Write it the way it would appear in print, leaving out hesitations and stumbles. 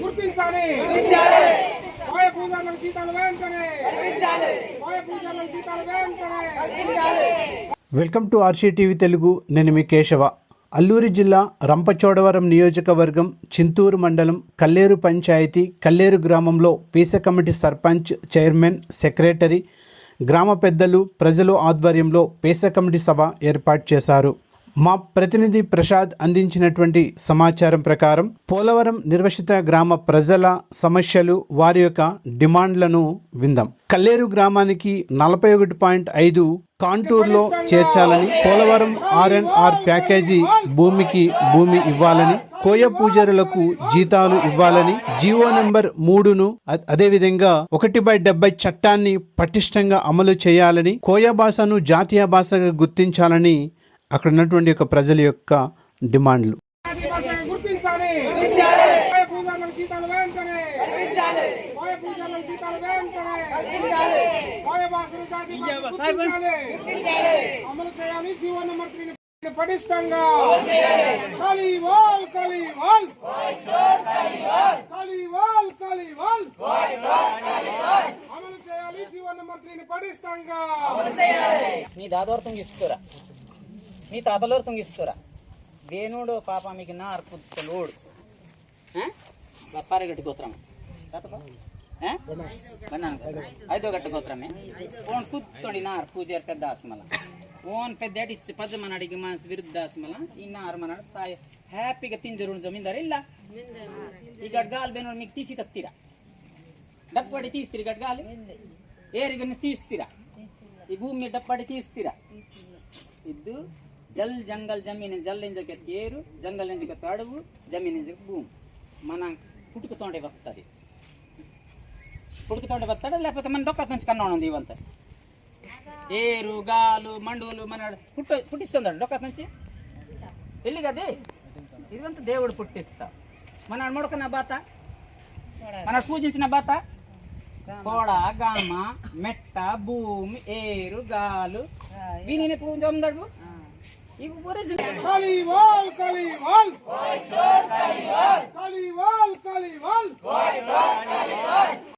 గుర్తించాలి. పూజలకు జీతాలు వెంటనే. పూజలకు జీతాలు వెంటనే. Welcome to RC TV Telugu. నేను మీ కేశవ. అల్లూరి జిల్లా రంపచోడవరం నియోజకవర్గం చింతూరు మండలం కల్లేరు పంచాయతీ కల్లేరు గ్రామంలో పీస కమిటీ సర్పంచ్, చైర్మన్, సెక్రటరీ, గ్రామ పెద్దలు, ప్రజలు ఆధ్వర్యంలో పీస కమిటీ సభ ఏర్పాటు చేశారు. మా ప్రతినిధి ప్రసాద్ అందించినటువంటి సమాచారం ప్రకారం పోలవరం నిర్వసిత గ్రామ ప్రజల సమస్యలు, వారి యొక్క డిమాండ్లను విందాం. కల్లేరు గ్రామానికి 41.5 కాంటూర్లో చేర్చాలని, పోలవరం RNR ప్యాకేజీ భూమి ఇవ్వాలని, కోయ పూజారులకు జీతాలు ఇవ్వాలని, జీవో నెంబర్ 3ను అదేవిధంగా 1/70 చట్టాన్ని పటిష్టంగా అమలు చేయాలని, కోయ భాషను జాతీయ భాషగా గుర్తించాలని అక్కడ ఉన్నటువంటి యొక్క ప్రజల యొక్క డిమాండ్లు. పటిష్టంగా అమలు చేయాలి. జీవో నెంబర్ 3ని పటిష్టంగా మీ దాదోర్తం తీసుకురా, మీ తాతలోర్తం తీసుకురా. దేనుడు పాప మీకు నా అర్పులోడు పారగట్టి గోత్రం ఐదో గట్ట గోత్రమే ఓన్ కుత్తోడి నార్ పూజారి పెద్ద ఆసమల ఓన్ పెద్ద ఇచ్చి పద్ద మనడికి మనసు విరుద్ధ ఆసమల ఈ నారు మనడు సాయ హ్యాపీగా తింజరు జమీందారు ಇಲ್ಲ ఈ గడ్గాలు బేనోడు మీకు తీసి తత్తిరా డప్పడి తీస్తిరి గడ్గాలు ఏరిగని తీస్తిరా ఈ భూమి డప్పడి తీస్తిరా ఇద్దు జల్ జంగల్ జమీన్ జల్ ఎంజకెత్తి ఏరు జంగల్ ఎంజకెత్తి అడుగు జమీన్ ఎంజకెత్తి భూమి మన పుట్టుకతోండే వస్తుంది పుట్టుకతోండే వస్తాడు లేకపోతే మన డొక్క నుంచి కన్నా ఉంది ఇవంతా ఏరు గాలు మండులు మన పుట్టిస్తుంది డొక్క నుంచి వెళ్ళి కదే ఇదంతా దేవుడు పుట్టిస్తా మన మొడకన బాత మన పూజించిన బాత కోడ గామ మెట్ట భూమి ఏరు గాలు వీని పూజ ఉందడు ఇవి కలివాల్ కలివాల్ కలివాల్ కలివాల్ కలివాల్